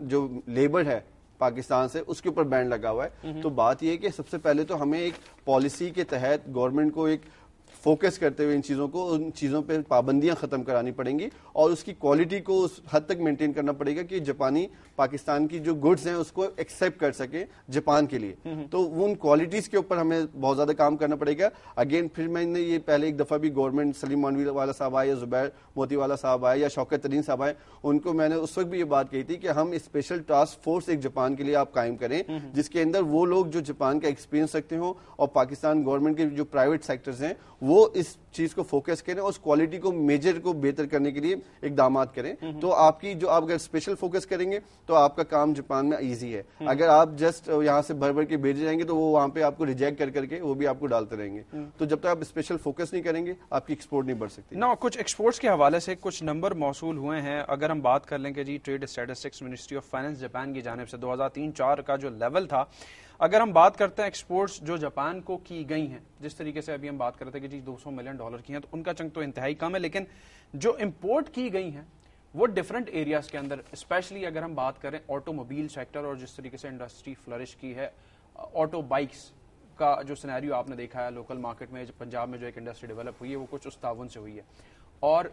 جو لیبر ہے پاکستان سے اس کے اوپر بین لگا ہوا ہے. تو بات یہ ہے کہ سب سے پہلے تو ہمیں ایک پالیسی کے تحت گورنمنٹ کو ایک فوکس کرتے ہوئے ان چیزوں پہ پابندیاں ختم کرانی پڑیں گی اور اس کی کوالٹی کو اس حد تک مینٹین کرنا پڑے گا کہ جاپانی پاکستان کی جو گڈز ہیں اس کو ایکسیپٹ کر سکیں جاپان کے لیے. تو ان کوالٹیز کے اوپر ہمیں بہت زیادہ کام کرنا پڑے گا. اگین پھر میں نے یہ پہلے ایک دفعہ بھی گورنمنٹ سلیم مانوی والا صاحب آئے یا زبیر موتی والا صاحب آئے یا شوکت ترین صاحب آئے, ان کو میں نے اس وقت بھی یہ بات کہی تھی کہ ہم اسپیشل ٹاسک فورس ایک جاپان کے لیے آپ قائم کریں جس کے اندر وہ لوگ جو جاپان کا ایکسپیرینس رکھتے ہوں اور پاکستان گورنمنٹ کے جو پرائیویٹ سیکٹرز ہیں وہ اس چیز کو فوکس کریں اور اس کوالٹی کو میجر کو بہتر کرنے کے لیے اقدامات کریں. تو آپ کی جو آپ اگر اسپیشل فوکس کریں گے تو آپ کا کام جاپان میں ایزی ہے. اگر آپ جسٹ یہاں سے بھر بھر کے بھیجے جائیں گے تو وہ وہاں پہ آپ کو ریجیکٹ کر کے وہ بھی آپ کو ڈالتے رہیں گے. تو جب تک آپ اسپیشل فوکس نہیں کریں گے آپ کی ایکسپورٹ نہیں بڑھ سکتی. کچھ ایکسپورٹس کے حوالے سے کچھ نمبر موصول ہوئے ہیں. اگر ہم بات کر لیں کہ جی trade statistics ministry of finance Japan کی جانب سے 2003-04 کا جو لیول تھا, اگر ہم بات کرتے ہیں ایکسپورٹس جو جاپان کو کی گئی ہیں, جس طریقے سے ابھی ہم بات کرتے ہیں کہ جی $200 ملین کی ہیں, تو ان کا چنک تو انتہائی کم ہے. لیکن جو امپورٹ کی گئی ہیں وہ ڈفرنٹ ایریاز کے اندر, اسپیشلی اگر ہم بات کریں آٹو موبائل سیکٹر اور جس طریقے سے انڈسٹری فلرش کی ہے, آٹو بائکس کا جو سینیریو آپ نے دیکھا ہے لوکل مارکیٹ میں, پنجاب میں جو ایک انڈسٹری ڈیولپ ہوئی ہے وہ کچھ اس تعاون سے ہوئی ہے اور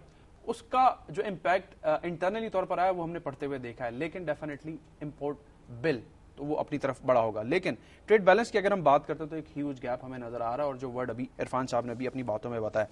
اس کا جو امپیکٹ انٹرنلی طور پر آیا وہ ہم نے پڑھتے ہوئے دیکھا ہے. لیکن ڈیفینیٹلی امپورٹ بل تو وہ اپنی طرف بڑا ہوگا. لیکن ٹریڈ بیلنس کی اگر ہم بات کرتے ہیں تو ایک ہیوج گیپ ہمیں نظر آ رہا ہے, اور جو ورڈ ابھی عرفان صاحب نے بھی اپنی باتوں میں بتایا,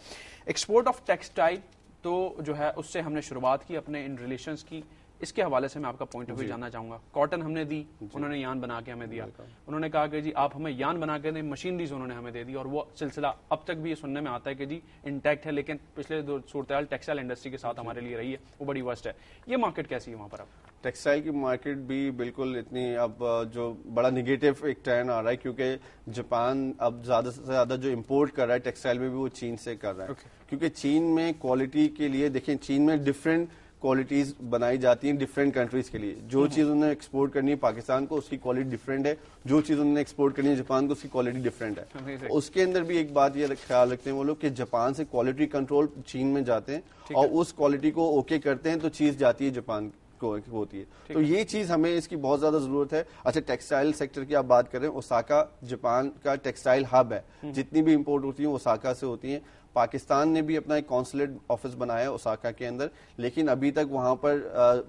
ایکسپورٹ آف ٹیکسٹائل, تو جو ہے اس سے ہم نے شروعات کی اپنے ان ریلیشنز کی. اس کے حوالے سے میں آپ کا پوائنٹ آف ویو جاننا چاہوں گا. کاٹن ہم نے دی, انہوں نے یان بنا کے ہمیں دیا, انہوں نے کہا کہ جی آپ ہمیں یان بنا کے دیں, مشینریز انہوں نے ہمیں دے دی, اور وہ سلسلہ اب تک بھی یہ سننے میں آتا ہے کہ جی انٹیکٹ ہے. لیکن پچھلے صورتحال ٹیکسٹائل انڈسٹری کے ساتھ ہمارے لیے رہی ہے وہ بڑی ورسٹ ہے. یہ مارکیٹ کیسی ہے وہاں پر؟ اب ٹیکسٹائل کی مارکیٹ بھی بالکل اتنی اب جو بڑا نگیٹو ایک ٹرینڈ آ رہا ہے, کیونکہ جاپان اب زیادہ سے زیادہ جو امپورٹ کر رہا ہے ٹیکسٹائل میں بھی وہ چین سے کر رہا ہے. کیونکہ چین میں کوالٹی کے لیے دیکھیں, چین میں ڈفرینٹ کوالٹیز بنائی جاتی ہیں ڈفرینٹ کنٹریز کے لیے. جو چیز انہوں نے ایکسپورٹ کرنی ہے پاکستان کو اس کی کوالٹی ڈفرینٹ ہے, جو چیز انہوں نے ایکسپورٹ کرنی ہے جاپان کو اس کی کوالٹی ڈفرینٹ ہے. اس کے اندر بھی ایک بات یہ خیال رکھتے ہیں وہ لوگ کہ جاپان سے کوالٹی کنٹرول چین میں جاتے ہیں اور اس کوالٹی کو اوکے کرتے ہیں تو چیز جاتی ہے جاپان کو ہوتی ہے. تو یہ چیز ہمیں اس کی بہت زیادہ ضرورت ہے. اچھا ٹیکسٹائل سیکٹر کی آپ بات کریں, اوساکا جاپان کا ٹیکسٹائل ہب ہے, جتنی بھی امپورٹ ہوتی ہیں اوساکا سے ہوتی ہیں. پاکستان نے بھی اپنا ایک کونسلیٹ آفس بنایا ہے اوساکا کے اندر, لیکن ابھی تک وہاں پر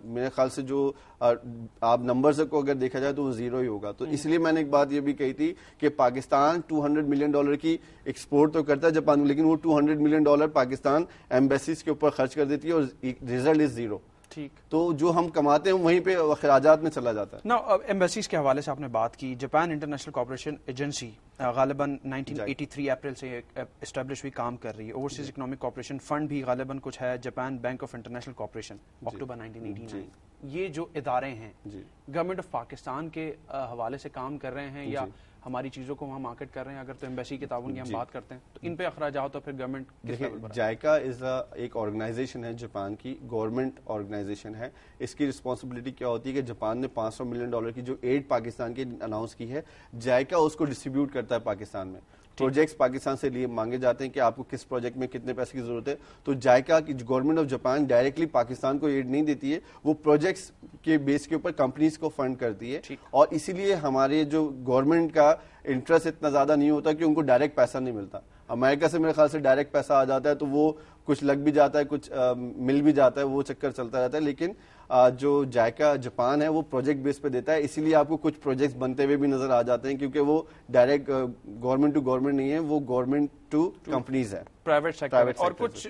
میرے خیال سے جو آپ نمبرز کو اگر دیکھا جائے تو وہ زیرو ہی ہوگا. تو اس لیے میں نے ایک بات یہ بھی کہی تھی کہ پاکستان $200 ملین کی ایکسپورٹ تو کرتا ہے جاپان, لیکن وہ $200 ملین پاکستان ایمبیسیز کے اوپر خرچ کر دیتی ہے اور ریزلٹ از زیرو. ٹھیک, تو جو ہم کماتے ہیں وہیں پہ اخراجات میں چلا جاتا ہے. ایمبیسیز کے حوالے سے آپ نے بات کی, جاپان انٹرنیشنل کوآپریشن ایجنسی غالباً 1983 اپریل سے اسٹیبلش ہوئی کام کر رری ہے. اوورسیز اکنامک کوآپریشن فنڈ بھی غالباً کچھ ہے, Japan bank of international cooperation October 1989. یہ جو ادارے ہیں گورنمنٹ آف پاکستان کے حوالے سے کام کر رہے ہیں یا ہماری چیزوں کو وہاں مارکیٹ کر رہے ہیں؟ اگر تو ایمبیسی کے تعاون کی ہم بات کرتے ہیں تو ان پہ اخراجات تو پھر گورنمنٹ جائکا ایک آرگنائزیشن ہے جاپان کی, گورنمنٹ آرگنائزیشن ہے. اس کی رسپانسبلٹی کیا ہوتی ہے کہ جاپان نے $500 ملین کی جو ایڈ پاکستان کی اناؤنس کی ہے, جائکا اس کو ڈسٹریبیوٹ کرتا ہے پاکستان میں. پروجیکٹس پاکستان سے لیے مانگے جاتے ہیں کہ آپ کو کس پروجیکٹ میں کتنے پیسے کی ضرورت ہے, تو جائکا کی government of Japan directly Pakistan کو ایڈ نہیں دیتی ہے, وہ پروجیکٹس کے بیس کے اوپر کمپنیز کو فنڈ کرتی ہے. اور اسی لیے ہمارے جو گورنمنٹ کا انٹرسٹ اتنا زیادہ نہیں ہوتا کہ ان کو ڈائریکٹ پیسہ نہیں ملتا. امریکہ سے میرے خیال سے ڈائریکٹ پیسہ آ جاتا ہے تو وہ کچھ لگ بھی جاتا ہے, کچھ مل بھی جاتا ہے, وہ چکر چلتا رہتا ہے. لیکن جو جائکا جاپان ہے وہ پروجیکٹ بیس پہ دیتا ہے, اسی لیے آپ کو کچھ پروجیکٹس بنتے ہوئے بھی نظر آ جاتے ہیں, کیونکہ وہ ڈائریکٹ گورنمنٹ ٹو گورنمنٹ نہیں ہے, وہ گورنمنٹ ٹو کمپنیز ہے, پرائیویٹ سیکٹر. اور کچھ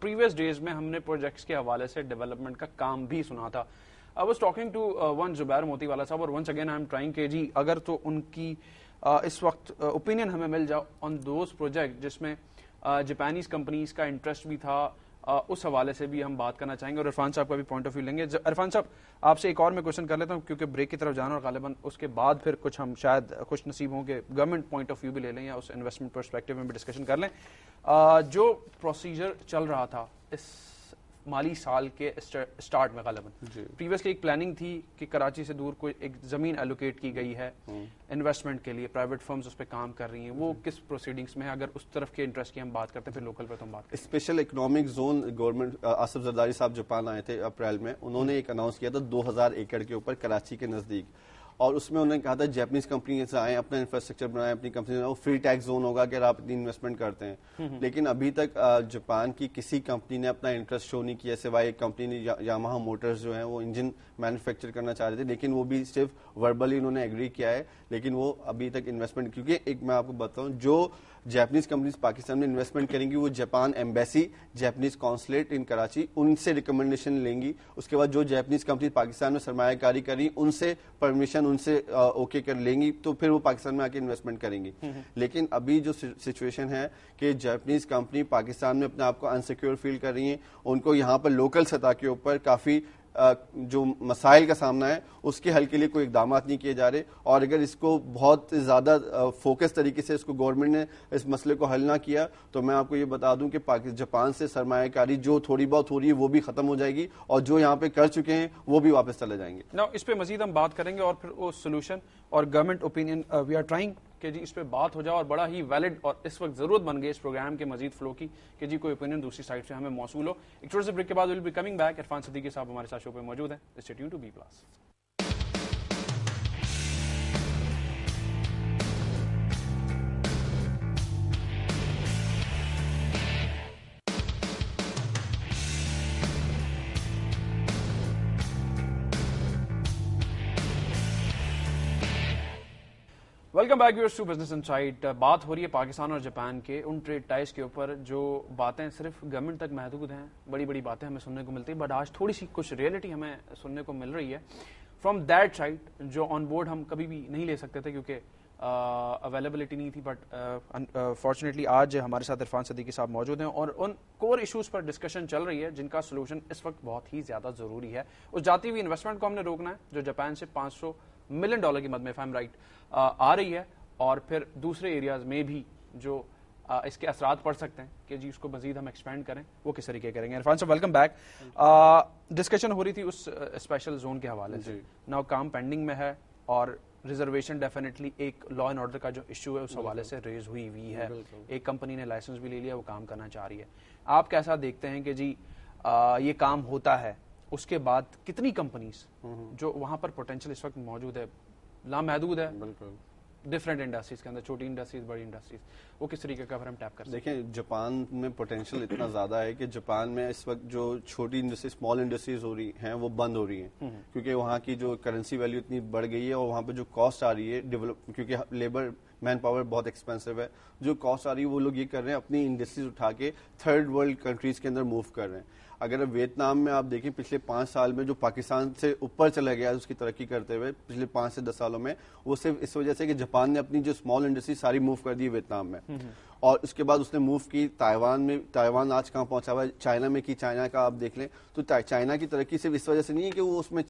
پریویس ڈیز میں ہم نے پروجیکٹس کے حوالے سے ڈیولپمنٹ کا کام بھی سنا تھا. I was talking to one زبیر موتی والا صاحب, اور once again I am trying کہ جی اگر تو ان کی اس وقت اوپینین ہمیں مل جاؤ آن دوز پروجیکٹ جس میں جاپانیز کمپنیز کا انٹرسٹ بھی تھا, اس حوالے سے بھی ہم بات کرنا چاہیں گے, اور عرفان صاحب کا بھی پوائنٹ آف ویو لیں گے. عرفان صاحب آپ سے ایک اور میں کوشچن کر لیتا ہوں کیونکہ بریک کی طرف جانا, اور غالباً اس کے بعد پھر کچھ ہم شاید خوش نصیب ہوں کہ گورنمنٹ پوائنٹ آف ویو بھی لے لیں یا اس انویسٹمنٹ پرسپیکٹو میں بھی ڈسکشن کر لیں. جو پروسیجر چل رہا تھا اس مالی سال کے اسٹارٹ میں غالباً پریویسلی ایک پلاننگ تھی کہ کراچی سے دور کوئی ایک زمین ایلوکیٹ کی گئی ہے انویسٹمنٹ کے لیے, پرائیویٹ فرمز اس پہ کام کر رہی ہیں, وہ کس پروسیڈنگز میں ہے؟ اگر اس طرف کے انٹرسٹ کی ہم بات کرتے ہیں پھر لوکل پہ تو ہم بات کرتے ہیں. Special economic zone government, Asif Zardari صاحب جاپان آئے تھے اپریل میں, انہوں نے ایک اناؤنس کیا تھا 2000 ایکڑ کے اوپر کراچی کے نزدیک, اور اس میں انہوں نے کہا تھا جیپنیز کمپنی سے آئیں, اپنا انفراسٹرکچر بنائیں, اپنی کمپنی وہ فری ٹیکس زون ہوگا اگر آپ اتنی انویسٹمنٹ کرتے ہیں. لیکن ابھی تک جاپان کی کسی کمپنی نے اپنا انٹرسٹ شو نہیں کیا, سوائے ایک کمپنی نے یاماہا موٹرز جو ہیں وہ انجن مینوفیکچر کرنا چاہ رہے تھے, لیکن وہ بھی صرف وربلی انہوں نے ایگری کیا ہے, لیکن وہ ابھی تک انویسٹمنٹ, کیونکہ ایک میں آپ کو بتاؤں جو جاپنیز کمپنیز پاکستان میں انویسٹمنٹ کریں گی وہ جاپان ایمبیسی, جاپنیز کونسلیٹ ان کراچی, ان سے ریکمنڈیشن لیں گی. اس کے بعد جو جاپنیز کمپنیز پاکستان میں سرمایہ کاری کری ان سے پرمیشن ان سے اوکے کر لیں گی, تو پھر وہ پاکستان میں آ کے انویسٹمنٹ کریں گی. لیکن ابھی جو سچویشن ہے کہ جاپنیز کمپنی پاکستان میں اپنے آپ کو انسیکیور فیل کر رہی ہیں, ان کو یہاں پر لوکل سطح کے اوپر کافی جو مسائل کا سامنا ہے اس کے حل کے لیے کوئی اقدامات نہیں کیے جا رہے, اور اگر اس کو بہت زیادہ فوکس طریقے سے اس کو گورنمنٹ نے اس مسئلے کو حل نہ کیا تو میں آپ کو یہ بتا دوں کہ جاپان سے سرمایہ کاری جو تھوڑی بہت ہو رہی ہے وہ بھی ختم ہو جائے گی, اور جو یہاں پہ کر چکے ہیں وہ بھی واپس چلے جائیں گے. اس پہ مزید ہم بات کریں گے, اور پھر وہ سولوشن اور government opinion we are trying کہ جی اس پہ بات ہو جائے, اور بڑا ہی ویلڈ اور اس وقت ضرورت بن گئی اس پروگرام کے مزید فلو کی کہ جی کوئی اوپینین دوسری سائڈ سے ہمیں موصول ہو. ایک چھوٹے سے بریک کے بعد will be coming back. Irfan Siddiqui صاحب ہمارے ساتھ شو پہ موجود ہیں. Stay tuned to B plus. Welcome back viewers to business insight. بات ہو رہی ہے پاکستان اور جاپان کے ان ٹریڈ ٹائز کے اوپر جو باتیں صرف گورنمنٹ تک محدود ہیں, بڑی بڑی باتیں ہمیں سننے کو ملتی ہیں, بٹ آج تھوڑی سی کچھ ریئلٹی ہمیں سننے کو مل رہی ہے فرام دیٹ سائڈ جو آن بورڈ ہم کبھی بھی نہیں لے سکتے تھے کیونکہ اویلیبلٹی نہیں تھی. بٹ فارچونیٹلی آج ہمارے ساتھ عرفان صدیقی صاحب موجود ہیں اور ان کور ایشوز پر ڈسکشن چل رہی ہے جن کا سولوشن اس وقت بہت ہی زیادہ ضروری ہے. اس جاتی ہوئی انویسٹمنٹ کو ہم نے روکنا ہے جو جاپان سے $500 ملین کی مد میں, فیم رائٹ, آ رہی ہے, اور پھر دوسرے ایریاز میں بھی جو اس کے اثرات پڑ سکتے ہیں کہ جی اس کو مزید ہم ایکسپینڈ کریں, وہ کس طریقے کریں گے. عرفان صاحب ویلکم بیک. ڈسکشن ہو رہی تھی اس اسپیشل زون کے حوالے سے, ناؤ کام پینڈنگ میں ہے اور ریزرویشن ڈیفینیٹلی ایک لا اینڈ آرڈر کا جو ایشو ہے اس حوالے سے ریز ہوئی ہے. ایک کمپنی نے لائسنس بھی لے لیا, وہ کام کرنا چاہ رہی ہے. آپ کیسا دیکھتے ہیں کہ جی یہ کام ہوتا ہے, اس کے بعد کتنی کمپنیز جو وہاں پر پوٹینشیل اس وقت موجود ہے, لامحدود ہے ڈفرینٹ انڈسٹریز کے اندر, چھوٹی انڈسٹریز, بڑی انڈسٹریز, وہ کس طریقے کا پھر ہم ٹیپ کر سکتے ہیں؟ دیکھیں جاپان میں پوٹینشیل اتنا زیادہ ہے کہ جاپان میں اس وقت جو چھوٹی انڈسٹریز, اسمال انڈسٹریز ہو رہی ہیں وہ بند ہو رہی ہیں کیونکہ وہاں کی جو کرنسی ویلیو اتنی بڑھ گئی ہے, اور وہاں پہ جو کاسٹ آ رہی ہے ڈیولپ, کیونکہ لیبر مین پاور بہت ایکسپینسو ہے, جو کاسٹ آ رہی ہے وہ لوگ یہ کر رہے ہیں اپنی انڈسٹریز اٹھا کے تھرڈ ورلڈ کنٹریز کے اندر موو کر رہے ہیں. اگر ویتنام میں آپ دیکھیں پچھلے 5 سال میں جو پاکستان سے اوپر چلا گیا اس کی ترقی کرتے ہوئے پچھلے 5 سے 10 سالوں میں, وہ صرف اس وجہ سے کہ جاپان نے اپنی جو اسمال انڈسٹری ساری موو کر دی ویتنام میں, اور اس کے بعد اس نے موو کی تائیوان میں. تائیوان آج کہاں پہنچا ہوا ہے, چائنا میں کی, چائنا کا آپ دیکھ لیں تو چائنا کی ترقی صرف اس وجہ سے نہیں ہے کہ وہ اس میں